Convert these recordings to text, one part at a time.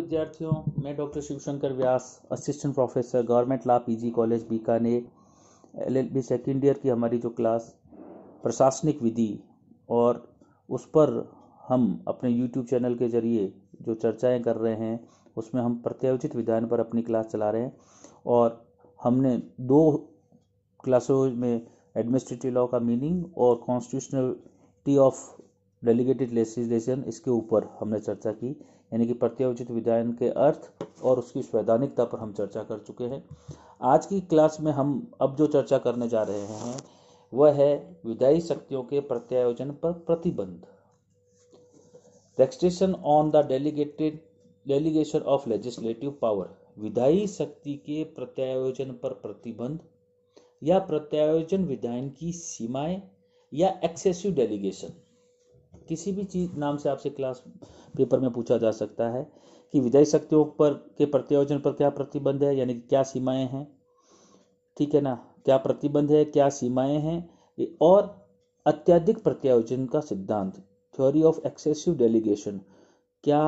विद्यार्थियों, मैं doctor Shivshankar Vyas, assistant professor, government law PG college Bikaner, LLB second year की हमारी जो क्लास प्रशासनिक विधि और उस पर हम अपने यूट्यूब चैनल के जरिए जो चर्चाएं कर रहे हैं उसमें हम प्रत्यायोजित विधान पर अपनी क्लास चला रहे हैं। और हमने 2 क्लासों में एडमिनिस्ट्रेटिव लॉ का मीनिंग और कॉन्स्टिट्यूशनलिटी ऑफ डेलीगेटेड लेजिस्लेशन इसके ऊपर हमने चर्चा की, यानी कि प्रत्यायोजित विधान के अर्थ और उसकी संवैधानिकता पर हम चर्चा कर चुके हैं। आज की क्लास में हम अब जो चर्चा करने जा रहे हैं वह है विधायी शक्तियों के प्रत्यायोजन पर प्रतिबंध। Restriction on the delegation of legislative power. विधायी शक्ति के प्रत्यायोजन पर प्रतिबंध या प्रत्यायोजन विधान की सीमाएं या एक्सेसिव डेलीगेशन, किसी भी चीज नाम से आपसे क्लास पेपर में पूछा जा सकता है कि विधायी शक्तियों पर के प्रत्यायोजन पर क्या प्रतिबंध है, यानी कि क्या सीमाएं हैं, ठीक है ना, क्या प्रतिबंध है, क्या सीमाएं हैं। और अत्यधिक प्रत्यायोजन का सिद्धांत, थ्योरी ऑफ एक्सेसिव डेलीगेशन, क्या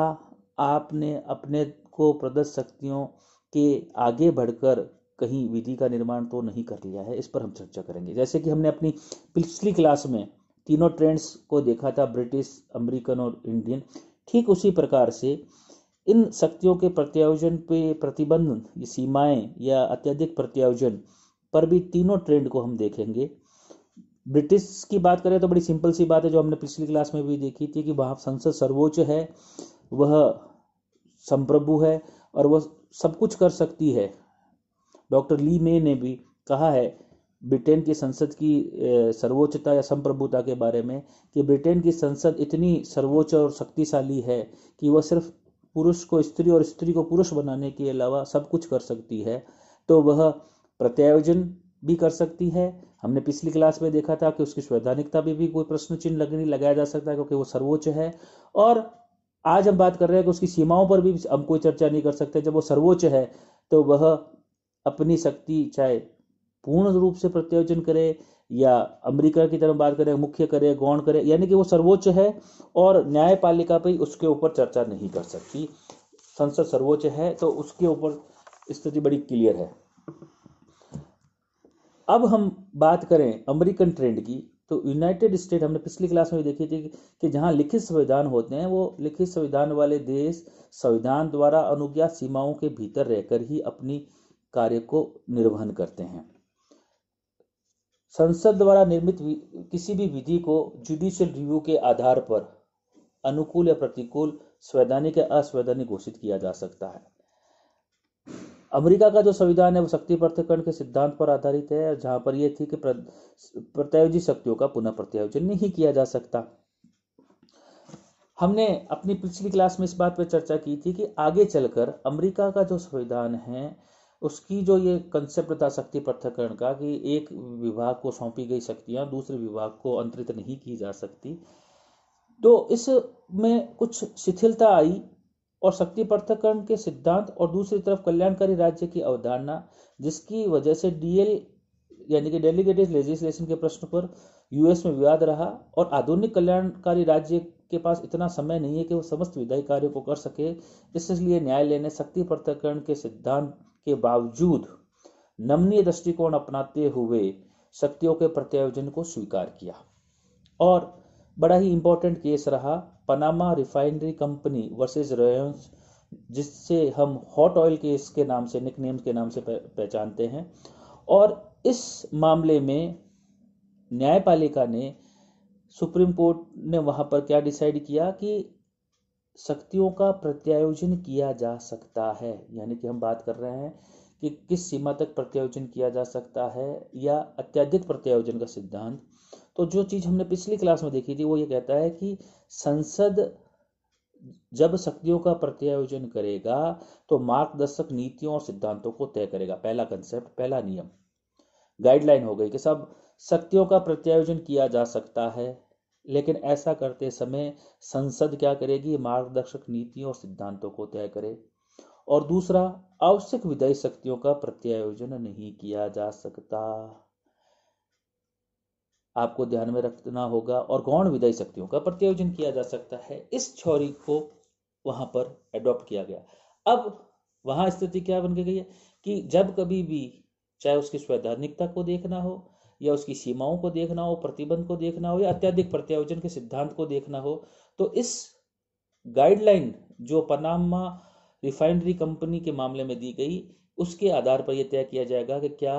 आपने अपने को प्रदत्त शक्तियों के आगे बढ़कर कहीं विधि का निर्माण तो नहीं कर लिया है, इस पर हम चर्चा करेंगे। जैसे कि हमने अपनी पिछली क्लास में तीनों ट्रेंड्स को देखा था, ब्रिटिश, अमेरिकन और इंडियन, ठीक उसी प्रकार से इन शक्तियों के प्रत्यायोजन पे प्रतिबंध, ये सीमाएं या अत्यधिक प्रत्यायोजन पर भी तीनों ट्रेंड को हम देखेंगे। ब्रिटिश की बात करें तो बड़ी सिंपल सी बात है जो हमने पिछली क्लास में भी देखी थी कि वहाँ संसद सर्वोच्च है, वह संप्रभु है और वह सब कुछ कर सकती है। डॉक्टर ली मे ने भी कहा है ब्रिटेन की संसद की सर्वोच्चता या संप्रभुता के बारे में कि ब्रिटेन की संसद इतनी सर्वोच्च और शक्तिशाली है कि वह सिर्फ पुरुष को स्त्री और स्त्री को पुरुष बनाने के अलावा सब कुछ कर सकती है, तो वह प्रत्यायोजन भी कर सकती है। हमने पिछली क्लास में देखा था कि उसकी संवैधानिकता भी कोई प्रश्न चिन्ह नहीं लगाया जा सकता क्योंकि वो सर्वोच्च है। और आज हम बात कर रहे हैं कि उसकी सीमाओं पर भी हम कोई चर्चा नहीं कर सकते। जब वो सर्वोच्च है तो वह अपनी शक्ति चाहे पूर्ण रूप से प्रत्यायोजन करे या अमेरिका की तरफ बात करें मुख्य करे, गौण करे, यानी कि वो सर्वोच्च है और न्यायपालिका पे उसके ऊपर चर्चा नहीं कर सकती। संसद सर्वोच्च है तो उसके ऊपर स्थिति बड़ी क्लियर है। अब हम बात करें अमेरिकन ट्रेंड की, तो यूनाइटेड स्टेट हमने पिछली क्लास में देखी थी कि जहां लिखित संविधान होते हैं वो लिखित संविधान वाले देश संविधान द्वारा अनुज्ञात सीमाओं के भीतर रहकर ही अपनी कार्य को निर्वहन करते हैं। संसद द्वारा निर्मित किसी भी विधि को जुडिशियल रिव्यू के आधार पर अनुकूल या प्रतिकूल, संवैधानिक या असंवैधानिक घोषित किया जा सकता है। अमेरिका का जो संविधान है वो शक्ति पृथक्करण के सिद्धांत पर आधारित है, जहां पर यह थी कि प्रत्यायोजित शक्तियों का पुनः प्रत्यायोजन नहीं किया जा सकता। हमने अपनी पिछली क्लास में इस बात पर चर्चा की थी कि आगे चलकर अमेरिका का जो संविधान है उसकी जो ये कंसेप्ट था शक्ति पृथक्करण का कि एक विभाग को सौंपी गई शक्तियां दूसरे विभाग को अंतरित नहीं की जा सकती, तो इसमें कुछ शिथिलता आई और शक्ति पृथक्करण के सिद्धांत और दूसरी तरफ कल्याणकारी राज्य की अवधारणा, जिसकी वजह से डीएल यानी कि डेलीगेटेड लेजिस्लेशन के प्रश्न पर यूएस में विवाद रहा और आधुनिक कल्याणकारी राज्य के पास इतना समय नहीं है कि वो समस्त विधायी कार्यों को कर सके। इसलिए न्यायालय ने शक्ति पृथक्करण के सिद्धांत के बावजूद नमनीय दृष्टिकोण अपनाते हुए शक्तियों के प्रत्यायोजन को स्वीकार किया। और बड़ा ही इंपॉर्टेंट केस रहा पनामा रिफाइनरी कंपनी वर्सेस रेयन्स, जिससे हम हॉट ऑयल केस के नाम से, निकनेम के नाम से पहचानते हैं। और इस मामले में न्यायपालिका ने, सुप्रीम कोर्ट ने वहां पर क्या डिसाइड किया कि शक्तियों का प्रत्यायोजन किया जा सकता है, यानी कि हम बात कर रहे हैं कि किस सीमा तक प्रत्यायोजन किया जा सकता है या अत्यधिक प्रत्यायोजन का सिद्धांत। तो जो चीज हमने पिछली क्लास में देखी थी वो ये कहता है कि संसद जब शक्तियों का प्रत्यायोजन करेगा तो मार्गदर्शक नीतियों और सिद्धांतों को तय करेगा। पहला कंसेप्ट, पहला नियम, गाइडलाइन हो गई कि सब शक्तियों का प्रत्यायोजन किया जा सकता है, लेकिन ऐसा करते समय संसद क्या करेगी, मार्गदर्शक नीतियों और सिद्धांतों को तय करे। और दूसरा, आवश्यक विधायी शक्तियों का प्रत्यायोजन नहीं किया जा सकता, आपको ध्यान में रखना होगा। और गौण विधायी शक्तियों का प्रत्यायोजन किया जा सकता है। इस थ्योरी को वहां पर एडॉप्ट किया गया। अब वहां स्थिति क्या बन के गई है कि जब कभी भी चाहे उसकी स्वैधानिकता को देखना हो या उसकी सीमाओं को देखना हो, प्रतिबंध को देखना हो या अत्यधिक प्रत्यायोजन के सिद्धांत को देखना हो, तो इस गाइडलाइन जो पनामा रिफाइनरी कंपनी के मामले में दी गई, उसके आधार पर यह तय किया जाएगा कि क्या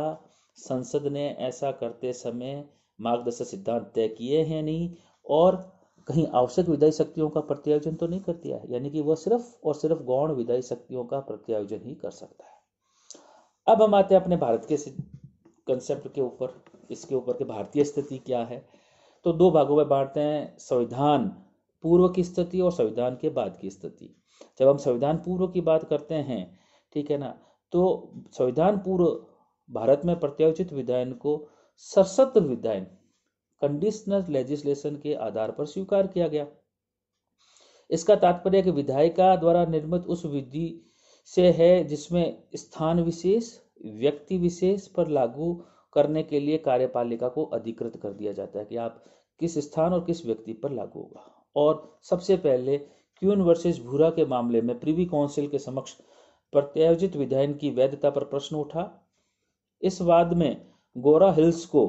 संसद ने ऐसा करते समय मार्गदर्शक सिद्धांत तय किए हैं नहीं, और कहीं आवश्यक विधायी शक्तियों का प्रत्यायोजन तो नहीं कर दिया है, यानी कि वह सिर्फ और सिर्फ गौण विधायी शक्तियों का प्रत्यायोजन ही कर सकता है। अब हम आते हैं अपने भारत के कंसेप्ट के ऊपर, इसके ऊपर कि भारतीय स्थिति क्या है। तो दो भागों में बांटते हैं, संविधान पूर्व की स्थिति और संविधान के बाद की स्थिति। जब हम संविधान पूर्व की बात करते हैं, ठीक है ना, तो संविधान पूर्व भारत में प्रत्यायोजित विधायन को सशर्त विधायन कंडीशनल लेजिस्लेशन के आधार पर स्वीकार किया गया। इसका तात्पर्य कि विधायिका द्वारा निर्मित उस विधि से है जिसमें स्थान विशेष, व्यक्ति विशेष पर लागू करने के लिए कार्यपालिका को अधिकृत कर दिया जाता है कि आप किस स्थान और किस व्यक्ति पर लागू होगा। और सबसे पहले क्यून वर्सेस भूरा के मामले में प्रिवी काउंसिल के समक्ष प्रत्यायोजित विधायन की वैधता पर प्रश्न उठा। इस वाद में गोरा हिल्स को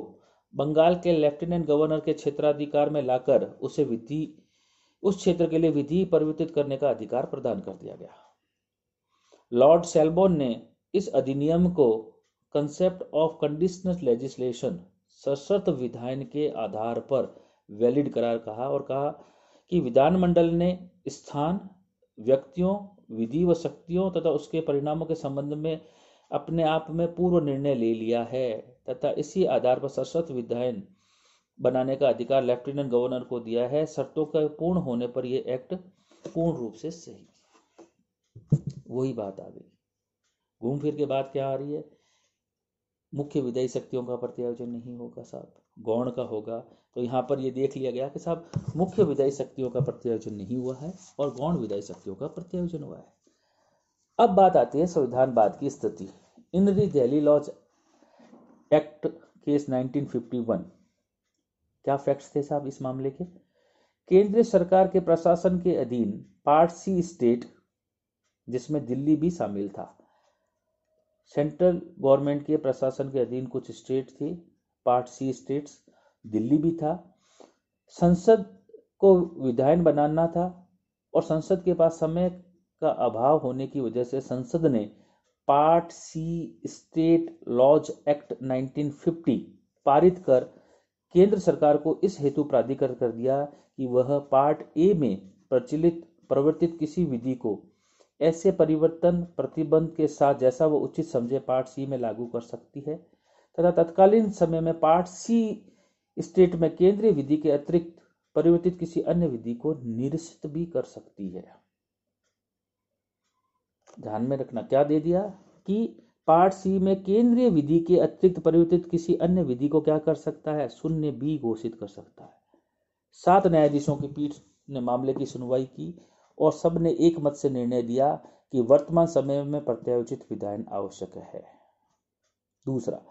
बंगाल के लेफ्टिनेंट गवर्नर के क्षेत्राधिकार में लाकर उस क्षेत्र के लिए विधि परिवर्तित करने का अधिकार प्रदान कर दिया गया। लॉर्ड सेल्बोर्न ने इस अधिनियम को कंसेप्ट ऑफ कंडीशनल लेजिस्लेशन सशर्त विधायन के आधार पर वैलिड करार कहा और कहा कि विधानमंडल ने स्थान, व्यक्तियों, विधि व शक्तियों तथा उसके परिणामों के संबंध में अपने आप में पूर्व निर्णय ले लिया है तथा इसी आधार पर सशर्त विधायन बनाने का अधिकार लेफ्टिनेंट गवर्नर को दिया है। शर्तों का पूर्ण होने पर यह एक्ट पूर्ण रूप से सही। वही बात आ गई, घूम फिर के बात क्या आ रही है, मुख्य विधायी शक्तियों का प्रत्यायोजन नहीं होगा साहब, गौण का होगा। तो यहाँ पर ये देख लिया गया कि साहब मुख्य विधायी शक्तियों का प्रत्यायोजन नहीं हुआ है और गौण विधायी शक्तियों का प्रत्यायोजन हुआ है। अब बात आती है संविधान बाद की स्थिति। इन दी दिल्ली लॉज एक्ट केस 1951, क्या फैक्ट्स थे साहब इस मामले के? केंद्रीय सरकार के प्रशासन के अधीन पार्ट सी स्टेट, जिसमें दिल्ली भी शामिल था, सेंट्रल गवर्नमेंट के प्रशासन के अधीन कुछ स्टेट थी, पार्ट सी स्टेट्स, दिल्ली भी था। संसद को विधायन बनाना था और संसद के पास समय का अभाव होने की वजह से संसद ने part C state laws act 1950 पारित कर केंद्र सरकार को इस हेतु प्राधिकृत कर दिया कि वह पार्ट ए में प्रवर्तित किसी विधि को ऐसे परिवर्तन प्रतिबंध के साथ जैसा वो उचित समझे पार्ट सी में लागू कर सकती है तथा तत्कालीन समय में पार्ट सी स्टेट में केंद्रीय विधि के अतिरिक्त परिवर्तित किसी अन्य विधि को निरस्त भी कर सकती है। ध्यान में रखना, क्या दे दिया कि पार्ट सी में केंद्रीय विधि के अतिरिक्त परिवर्तित किसी अन्य विधि को क्या कर सकता है, शून्य भी घोषित कर सकता है। 7 न्यायाधीशों की पीठ ने मामले की सुनवाई की और सब ने एक मत से निर्णय दिया कि वर्तमान समय में प्रत्यायोजित विधायन आवश्यक है। दूसरा,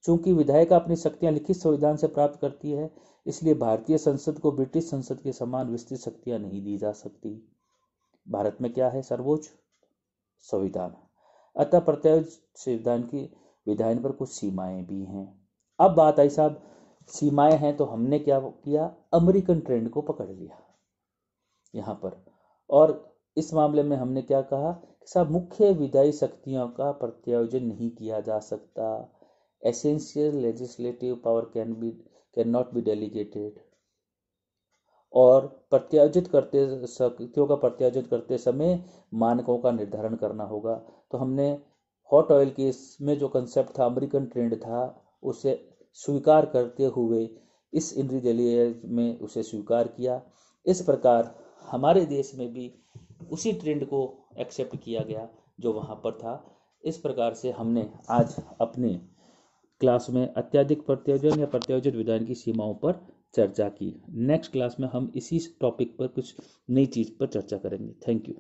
चूंकि विधायिका अपनी शक्तियां लिखित संविधान से प्राप्त करती है, इसलिए भारतीय संसद को ब्रिटिश संसद के समान विस्तृत शक्तियां नहीं दी जा सकती। भारत में क्या है, सर्वोच्च संविधान, अतः प्रत्यायोजित विधायन पर कुछ सीमाएं भी हैं। अब बात आई साहब, सीमाएं हैं तो हमने क्या किया, अमेरिकन ट्रेंड को पकड़ लिया यहां पर, और इस मामले में हमने क्या कहा कि साहब मुख्य विधायी शक्तियों का प्रत्यायोजन नहीं किया जा सकता। Essential legislative power can not be delegated, और प्रत्यायोजित करते शक्तियों का प्रत्यायोजन करते समय मानकों का निर्धारण करना होगा। तो हमने हॉट ऑयल केस में जो कंसेप्ट था, अमेरिकन ट्रेंड था, उसे स्वीकार करते हुए इस इंद्री दिल्ली में उसे स्वीकार किया। इस प्रकार हमारे देश में भी उसी ट्रेंड को एक्सेप्ट किया गया जो वहाँ पर था। इस प्रकार से हमने आज अपने क्लास में अत्यधिक प्रत्यायोजन या प्रत्यायोजित विधायन की सीमाओं पर चर्चा की। नेक्स्ट क्लास में हम इसी टॉपिक पर कुछ नई चीज़ पर चर्चा करेंगे। Thank you.